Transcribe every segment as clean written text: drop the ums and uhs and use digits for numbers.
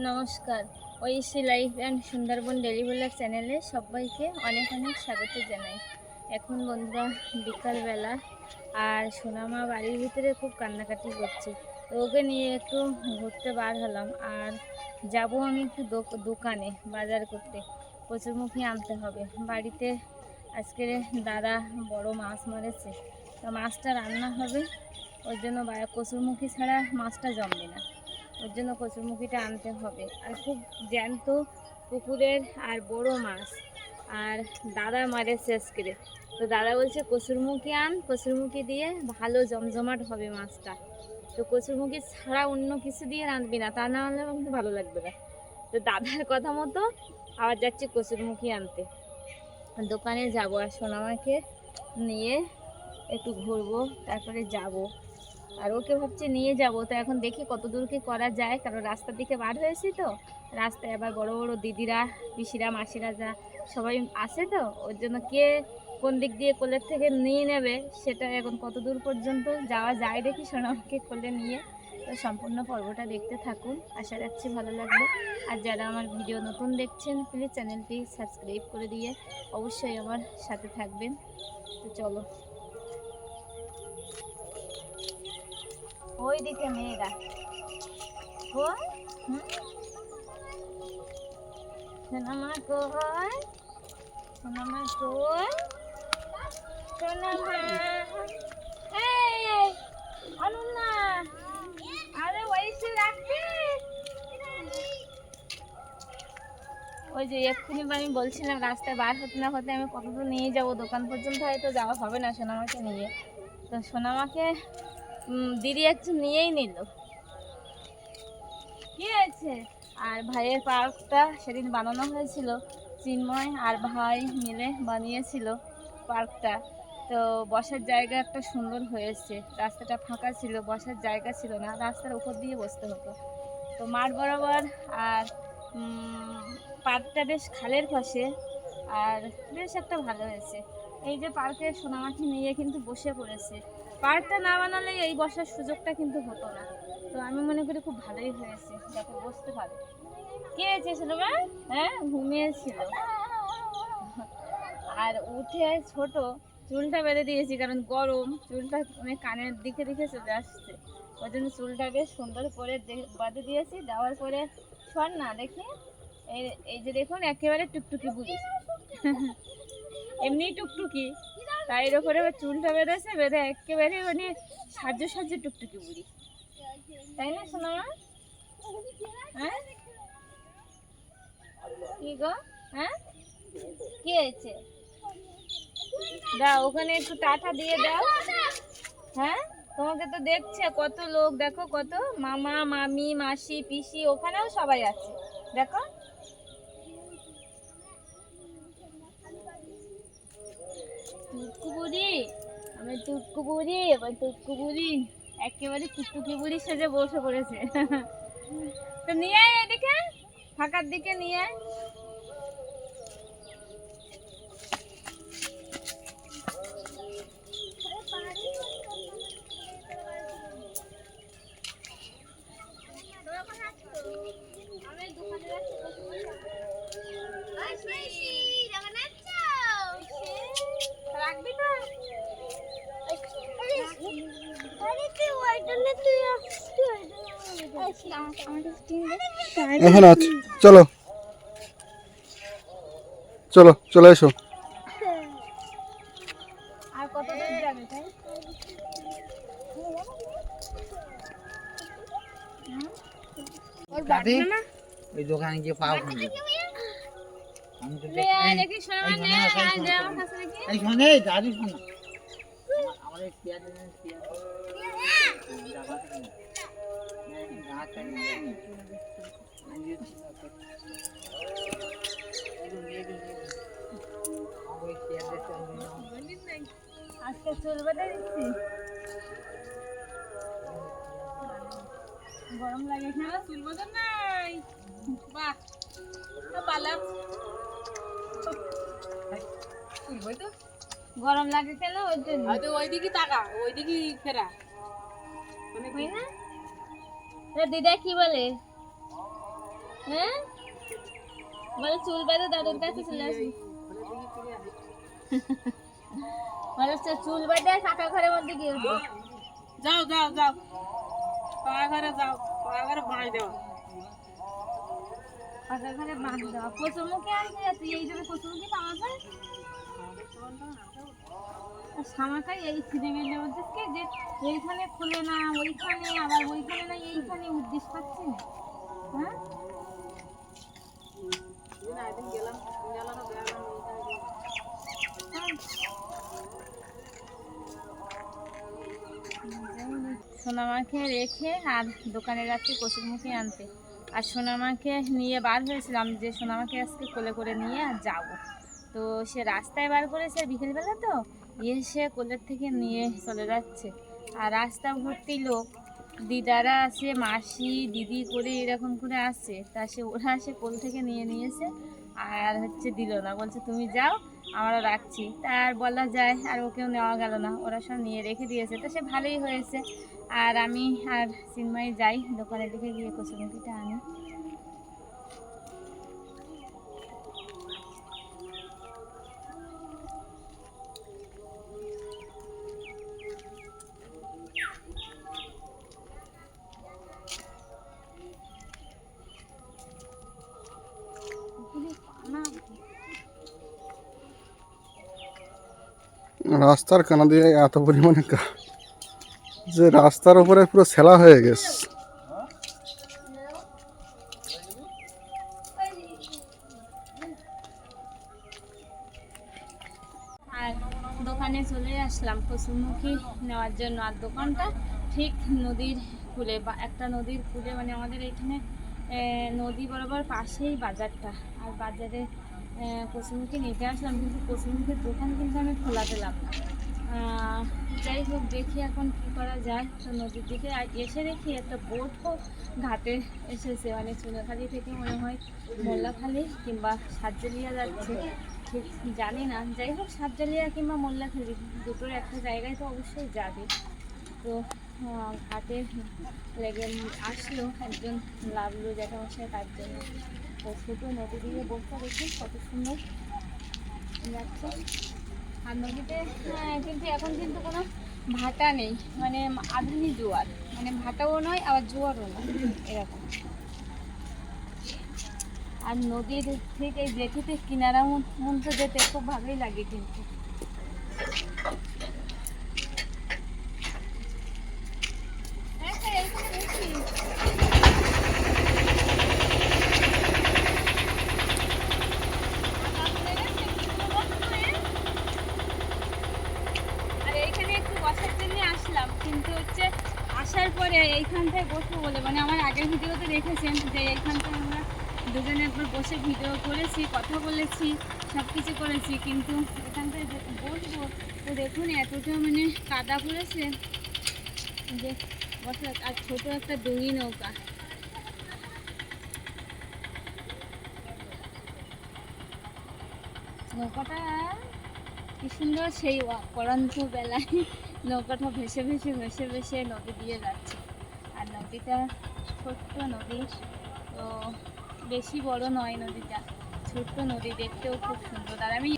নমস্কার, Aishi life and Sundarban daily blog চ্যানেলে সবাইকে অনেক অনেক স্বাগত জানাই। এখন বন্ধুরা বিকালবেলা, আর সোনামা বাড়ির ভিতরে খুব কান্নাকাটি করছে, তো ওকে নিয়ে একটু ঘুরতে বার হলাম। আর যাব আমি একটু দোকানে বাজার করতে, কচুরমুখী আনতে হবে বাড়িতে। আজকে দাদা বড় মাছ মারেছে, তো মাছটা রান্না হবে, ওর জন্য কচুরমুখী ছাড়া মাছটা জমবে না, ওর জন্য কচুরমুখীটা আনতে হবে। আর খুব জ্যান্ত পুকুরের আর বড় মাছ, আর দাদা মারেছে আজকে। তো দাদা বলছে কচুরমুখী আন, কচুরমুখী দিয়ে ভালো জমজমাট হবে মাছটা। তো কচুরমুখী ছাড়া অন্য কিছু দিয়ে রাঁধবি না, তা না হলে কিন্তু ভালো লাগবে না। তো দাদার কথা মতো আবার যাচ্ছি কচুরমুখী আনতে। দোকানে যাবো আর সোনামাকে নিয়ে একটু ঘুরবো, তারপরে যাব। আর ওকে ভাবছি নিয়ে যাব, তো এখন দেখি কত দূর কি করা যায়, কারণ রাস্তার দিকে বার হয়েছি, তো রাস্তায় আবার বড় বড় দিদিরা, পিসিরা, মাসিরা যা সবাই আছে, তো ওর জন্য কে কোন দিক দিয়ে কোলের থেকে নিয়ে নেবে সেটা এখন কত দূর পর্যন্ত যাওয়া যায় দেখি সোনামাকে কোলে নিয়ে। তো সম্পূর্ণ পর্বটা দেখতে থাকুন, আশা রাখছি ভালো লাগবে। আর যারা আমার ভিডিও নতুন দেখছেন প্লিজ চ্যানেলটি সাবস্ক্রাইব করে দিয়ে অবশ্যই আমার সাথে থাকবেন। তো চলো, ওইদিকে মেয়েরা কই, সোনামা কই, সোনামা কই, সোনামা, এই অনুন্না, আরে ওইসে রাখবি। ওই যে এক্ষুনি আমি বলছিলাম রাস্তায় বার হতে না হতে আমি কতদূর নিয়ে যাব, দোকান পর্যন্ত হয়তো যাওয়া হবে না সোনামাকে নিয়ে। তো সোনামাকে দিদি একটু নিয়েই নিল, কি হয়েছে। আর ভাইয়ের পার্কটা সেদিন বানানো হয়েছিল, চিন্ময় আর ভাই মিলে বানিয়েছিল পার্কটা। তো বসার জায়গা একটা সুন্দর হয়েছে, রাস্তাটা ফাঁকা ছিল, বসার জায়গা ছিল না, রাস্তার উপর দিয়ে বসতে হতো। তো মাঠ বরাবর, আর পার্কটা বেশ খালের পাশে, আর বেশ একটা ভালো হয়েছে। এই যে পার্কে সোনামাকে নিয়ে কিন্তু বসে পড়েছে, পার্কটা না বানালে এই বসার সুযোগটা কিন্তু হতো না। তো আমি মনে করি খুব ভালোই হয়েছে, যাতে বসতে পারে। কে হয়েছে সোনামা? হ্যাঁ, ঘুমিয়েছিল। আর উঠে ছোট চুলটা বেঁধে দিয়েছি, কারণ গরম, চুলটা মানে কানের দিকে দিকে চলে আসছে, ওই জন্য চুলটা বেশ সুন্দর করে বেঁধে দিয়েছি। দেওয়ার পরে শোন না দেখি, এই এই যে দেখুন একেবারে টুকটুকি বুড়ি, এমনি টুকটুকি, তাই এর উপরে চুলটা বেঁধেছে, বেঁধে একেবারে মানে সাজে সাজে টুকটুকি বুড়ি, তাই না শোনা? হ্যাঁ কি গো, হ্যাঁ কি হয়েছে? দাও ওখানে একটু টাটা দিয়ে দাও। হ্যাঁ, তোমাকে তো দেখছে কত লোক, দেখো কত মামা, মামি, মাসি, পিসি, ওখানেও সবাই আছে, দেখো। টুকু বুড়ি, আমার টুকু বুড়ি, আমার টুকু বুড়ি একেবারে টুকটুকি বুড়ি সেজে বসে পড়েছে। তো নিয়ে আয় এদিকে, ফাঁকার দিকে নিয়ে আয়। রাখবি না এখন আজ চলো চলো চলে এসো। আর কত দূর যাবে তাই? ওই দোকানে গিয়ে পাও খাবে। আমি তো দেখি শোনা নে, আর দে আমার কাছে দেখি। এই শোনে দাদু শোনা আমার এই পেঁয়াজ পেঁয়াজ আজকে চুল বেঁধে দিচ্ছি, গরম লাগে না? চুল বেঁধে নাই, বাহ পালা তো গরম লাগে কেন? ওই জন্য হয়তো ওইদিকে তাকা, ওইদিকে ফেরা মানে না। দিদা কি বলে? হ্যাঁ বলে চুল বেঁধে দাদুর কাছে চলে আসবি। বলে চুল বেঁধে ফাঁকা ঘরের মধ্যে গিয়ে উঠবো। যাও যাও যাও, পাড়া ঘরে যাও, পাড়া ঘরে বাঁশ দেওয়া। ফাঁকা ঘরে বাঁধ দেওয়া। কচুরমুখী আনতে যাচ্ছি, এই জন্য কচুরমুখী পাওয়া যায়। সামাকাই এই সিনেমের মধ্যে কি যে এইখানে খুলে না ওইখানে, আবার ওইখানে না এইখানে উদ্দেশ্য পাচ্ছি না। হ্যাঁ সোনামাকে রেখে আর দোকানে যাচ্ছি কচুরমুখী আনতে। আর সোনামাকে নিয়ে বার হয়েছিলাম যে সোনামাকে আজকে কোলে করে নিয়ে আর যাবো। তো সে রাস্তায় বার করেছে বিকেলবেলা, তো এসে কোলের থেকে নিয়ে চলে যাচ্ছে। আর রাস্তা ভর্তি লোক, দিদারা আছে, মাসি দিদি করে এরকম করে আসছে। তা সে ওরা সে কোল থেকে নিয়ে নিয়েছে আর হচ্ছে দিল না, বলছে তুমি যাও আমারও রাখছি। তা আর বলা যায়, আর ওকেও নেওয়া গেল না, ওরা সব নিয়ে রেখে দিয়েছে। তো সে ভালোই হয়েছে। আর আমি আর চিন্ময় যাই দোকানের দিকে গিয়ে কচুরমুখীটা আনি। রাস্তার কানা দিয়ে এত পরিমাণে যে রাস্তার উপরে পুরো ছেলা হয়ে গেছে। আর দোকানে চলে আসলাম কচুরমুখী নেওয়ার জন্য। আর দোকানটা ঠিক নদীর কূলে, বা একটা নদীর কূলে, মানে আমাদের এখানে নদী বরাবর পাশেই বাজারটা। আর বাজারে কচুরমুখী নিতে আসলাম, কিন্তু কচুরমুখীর দোকান কিন্তু আমি খোলা পেলাম না। যাই হোক, দেখি এখন কী করা যায়। তো নদীর দিকে এসে দেখি একটা বোটও ঘাটে এসেছে, মানে চুনাখালি থেকে মনে হয় মোল্লাখালি কিংবা সাতজলিয়া যাচ্ছে, ঠিক জানি না। যাই হোক, সাতজলিয়া কিংবা মোল্লাখালি দুটোর একটা জায়গায় তো অবশ্যই যাবে। তো ঘাটে লেগে আসলো একজন লাভলু জ্যাঠামশাই, তার জন্য। তো ছোটো নদী দিয়ে বোটটা দেখি কত সুন্দর যাচ্ছে। আর নদীতে কিন্তু এখন কিন্তু কোনো ভাটা নেই, মানে আধুনিক জোয়ার, মানে ভাটাও নয় আবার জোয়ারও নয়, এরকম। আর নদীর ঠিক এই জেঠিতে কিনারা মধ্যে যেতে খুব ভালোই লাগে কিন্তু। আর এইখানে একটু বসার জন্য আসলাম, কিন্তু হচ্ছে আসার পরে এইখানটায় বসবো বলে, মানে আমার আগের ভিডিওতে দেখেছেন যে এইখানটায় আমরা দুজনে একবার বসে ভিডিও করেছি, কথা বলেছি, সব কিছু করেছি, কিন্তু এখানটায় বসবো তো দেখুন এতটা মানে কাদা পড়েছে যে বসার। আর ছোটো একটা ডুঙি নৌকা, নৌকাটা কি সুন্দর, সেই পড়ন্ত বেলায় নৌকাটা ভেসে ভেসে ভেসে ভেসে নদী দিয়ে যাচ্ছে। আর নদীটা ছোট্ট নদী, তো বেশি বড় নয় নদীটা, ছোট্ট নদী, দেখতেও খুব সুন্দর। আর আমি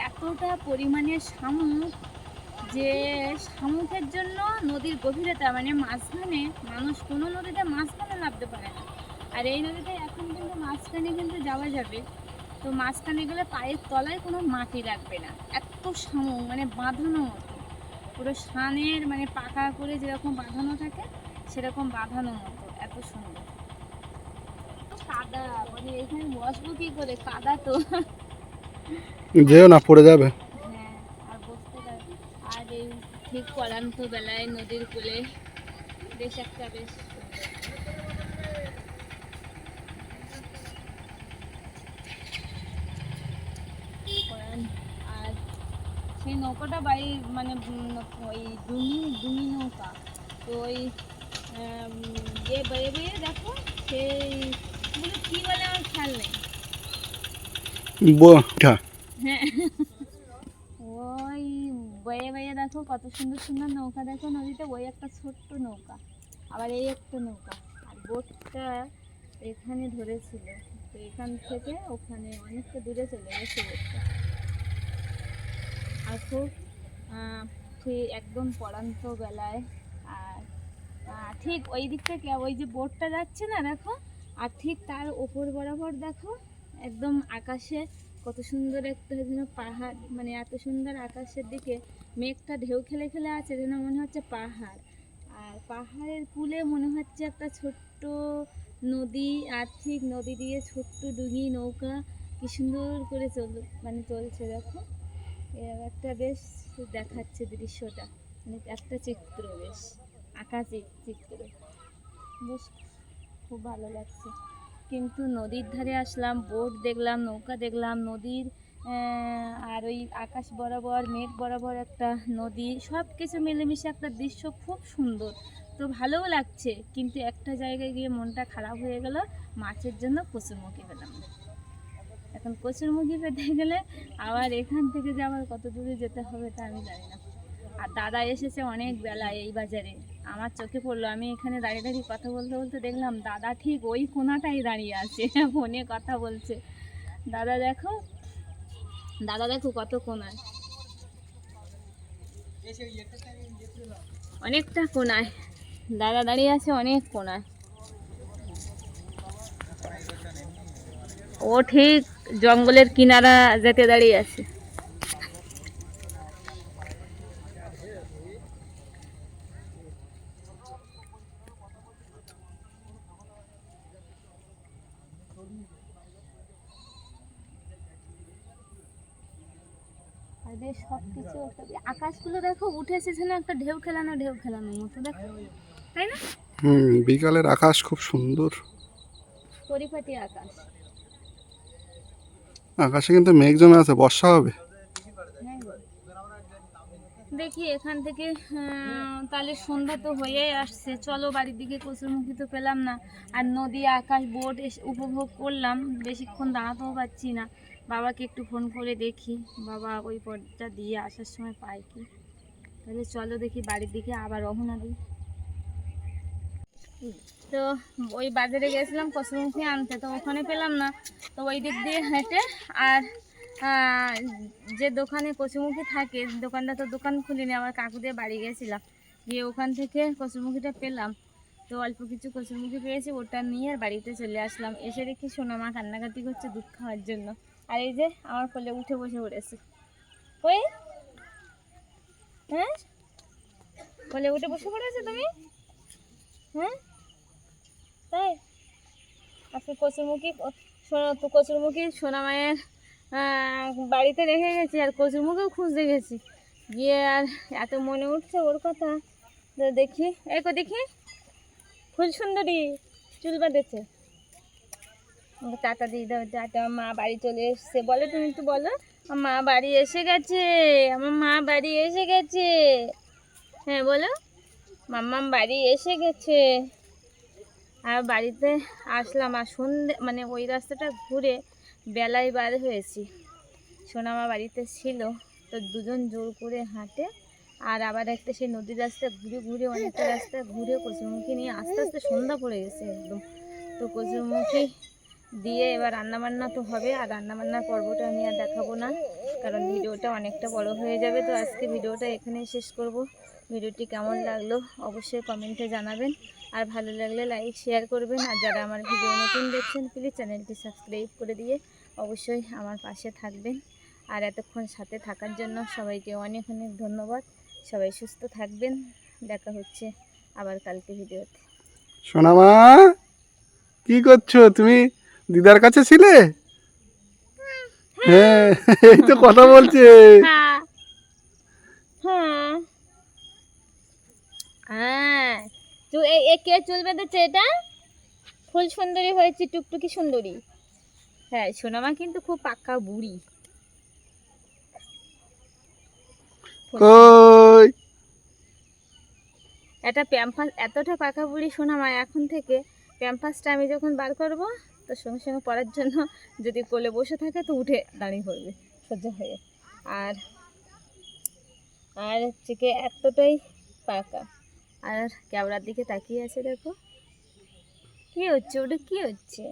এতটা পরিমাণে শামুক, যে শামুকের জন্য নদীর গভীরতা, মানে মাঝখানে মানুষ কোনো নদীতে মাঝখানে নামতে পারে না। আর এই নদীতে এখন কিন্তু মাঝখানে কিন্তু যাওয়া যাবে, তো মাঝখানে গেলে পায়ের তলায় কোনো মাটি রাখবে না, এত শামুক, মানে বাঁধানো মতো, পুরো শানের মানে পাকা করে যেরকম বাঁধানো থাকে সেরকম বাঁধানো মতো, এত সুন্দর। কাদা, মানে এখানে বসবো কি করে, কাদা তো। যেও না, পড়ে যাবে। হ্যাঁ, আর বসতে পারবে। আর এই ঠিক পড়ান্ত বেলায় নদীর কূলে বেশ একটা বেশ আর সেই নৌকাটা বাড়ি, মানে ওই ডুঙি নৌকা, তো ওই ইয়ে বেয়ে বেয়ে দেখো, সেই কী বলে আমার খেয়াল নেই। হ্যাঁ, ওই বয়ে বয়ে দেখো কত সুন্দর সুন্দর নৌকা, দেখো নদীতে, ওই একটা ছোট্ট নৌকা, আবার এই একটা নৌকা। আর বোটটা এখানে ধরেছিল, তো এখান থেকে ওখানে অনেকটা দূরে চলে গেছে বোটটা। আর খুব ঠিক একদম পড়ান্ত বেলায়। আর ঠিক ওই দিক থেকে ওই যে বোটটা যাচ্ছে না দেখো, আর ঠিক তার ওপর বরাবর দেখো একদম আকাশে কত সুন্দর একটা যেন পাহাড়, মানে এত সুন্দর আকাশের দিকে মেঘটা ঢেউ খেলে খেলে আছে যেন মনে হচ্ছে পাহাড়। আর পাহাড়ের কূলে মনে হচ্ছে একটা ছোট্ট নদী, আর ঠিক নদী দিয়ে ছোট্ট ডুঙি নৌকা কি সুন্দর করে চলছে দেখো। এর একটা বেশ দেখাচ্ছে দৃশ্যটা, মানে একটা চিত্র, বেশ আঁকা চিত্র, বেশ খুব ভালো লাগছে। কিন্তু নদীর ধারে আসলাম, বোট দেখলাম, নৌকা দেখলাম, নদীর আর ওই আকাশ বরাবর মেঘ বরাবর একটা নদী, সব কিছু মিলেমিশে একটা দৃশ্য খুব সুন্দর, তো ভালোও লাগছে। কিন্তু একটা জায়গায় গিয়ে মনটা খারাপ হয়ে গেল, মাছের জন্য কচুরমুখী পেলাম না। এখন কচুরমুখী পেতে গেলে আবার এখান থেকে যে আবার কত দূরে যেতে হবে তা আমি জানি না। আর দাদা এসেছে অনেক বেলায় এই বাজারে, আমার চোখে পড়লো। আমি এখানে দাঁড়িয়ে দাঁড়িয়ে কথা বলতে বলতে দেখলাম দাদা ঠিক ওই কোনাটাই দাঁড়িয়ে আছে, ফোনে কথা বলছে। দাদা দেখো, দাদা দেখো কত কোনায়, অনেকটা কোনায় দাদা দাঁড়িয়ে আছে, অনেক কোনায়। ও ঠিক জঙ্গলের কিনারা যেতে দাঁড়িয়ে আছে। আর বেশ সবকিছু আকাশগুলো দেখো উঠেছে যেন একটা ঢেউ খেলানো মতো দেখো, তাই না? বিকালের আকাশ খুব সুন্দর। পরিপাটি আকাশ। আকাশে কিন্তু মেঘ জমে আছে, বর্ষা হবে। হ্যাঁ গো। দেখি এখান থেকে তাহলে সন্ধ্যা তো হয়েই আসছে, চলো বাড়ির দিকে। কচুরমুখী তো পেলাম না, আর নদী আকাশ বোট উপভোগ করলাম, বেশিক্ষণ দাঁড়াতেও পারছি না। বাবাকে একটু ফোন করে দেখি বাবা ওই পথটা দিয়ে আসার সময় পায় কি। তাহলে চলো দেখি বাড়ির দিকে আবার রওনা দিই। তো ওই বাজারে গেছিলাম কচুরমুখী আনতে, তো ওখানে পেলাম না, তো ওই দিক দিয়ে হেঁটে আর যে দোকানে কচুরমুখী থাকে দোকানটা তো দোকান খুলিনি, আমার কাকু দিয়ে বাড়ি গেছিলাম, গিয়ে ওখান থেকে কচুরমুখীটা পেলাম। তো অল্প কিছু কচুরমুখী পেয়েছি, ওটা নিয়ে আর বাড়িতে চলে আসলাম। এসে দেখি সোনামা কান্নাকাটি করছে দুধ খাওয়ার জন্য, আর এই যে আমার কোলে উঠে বসে পড়েছে। ওই হ্যাঁ, কোলে উঠে বসে পড়েছে তুমি? হ্যাঁ তাই? আজকে কচুরমুখী সোনামায়ের বাড়িতে রেখে গেছি, আর কচুরমুখীও খুঁজতে গেছি, গিয়ে আর এত মনে উঠছে ওর কথা। তো দেখি দেখি ফুল সুন্দরী চুল বাঁধেছে, টাটা দিয়ে দাও, টাটা। মা বাড়ি চলে এসছে, বলো তুমি একটু বলো, আমার মা বাড়ি এসে গেছে, আমার মা বাড়ি এসে গেছে। হ্যাঁ বলো, মাম্মাম বাড়ি এসে গেছে। আর বাড়িতে আসলাম, আর সন্ধে মানে ওই রাস্তাটা ঘুরে বেলায় বার হয়েছি। সোনামা বাড়িতে ছিল, তো দুজন জোর করে হাঁটে আর আবার একটা সেই নদীর রাস্তা ঘুরে ঘুরে অনেকটা রাস্তা ঘুরে কচুরমুখী নিয়ে আস্তে আস্তে সন্ধ্যা পড়ে গেছে একদম। তো কচুরমুখী দিয়ে এবার রান্নাবান্না তো হবে, আর রান্নাবান্নার পর্বটা আমি আর দেখাবো না, কারণ ভিডিওটা অনেকটা বড় হয়ে যাবে। তো আজকে ভিডিওটা এখানেই শেষ করব। ভিডিওটি কেমন লাগলো অবশ্যই কমেন্টে জানাবেন, আর ভালো লাগলে লাইক শেয়ার করবেন, আর যারা আমার ভিডিও নতুন দেখছেন প্লিজ চ্যানেলটি সাবস্ক্রাইব করে দিয়ে অবশ্যই আমার পাশে থাকবেন। আর এতক্ষণ সাথে থাকার জন্য সবাইকে অনেক অনেক ধন্যবাদ। সবাই সুস্থ থাকবেন, দেখা হচ্ছে আবার কালকে ভিডিওতে। সোনামা কি করছো তুমি? দিদার কাছে ছিলে? হ্যাঁ, এই তো কথা বলছে। হ্যাঁ হ্যাঁ হ্যাঁ, তো এ কে চুল বেঁধেছে? এটা ফুল সুন্দরী হয়েছে, টুকটুকি সুন্দরী। হ্যাঁ, সোনামা কিন্তু খুব পাক্কা বুড়ি। কই এটা প্যাম্পাস, এতটা পাকা বুড়ি সোনামা, এখন থেকে প্যাম্পাসটা আমি যখন বার করব তো সঙ্গে সঙ্গে পড়ার জন্য যদি কোলে বসে থাকে তো উঠে দাঁড়িয়ে পড়বে সোজা হয়ে। আর আর হচ্ছে কি এতটাই পাকা, আর ক্যামেরার দিকে তাকিয়ে আছে দেখো। কি হচ্ছে ওটা, কি হচ্ছে?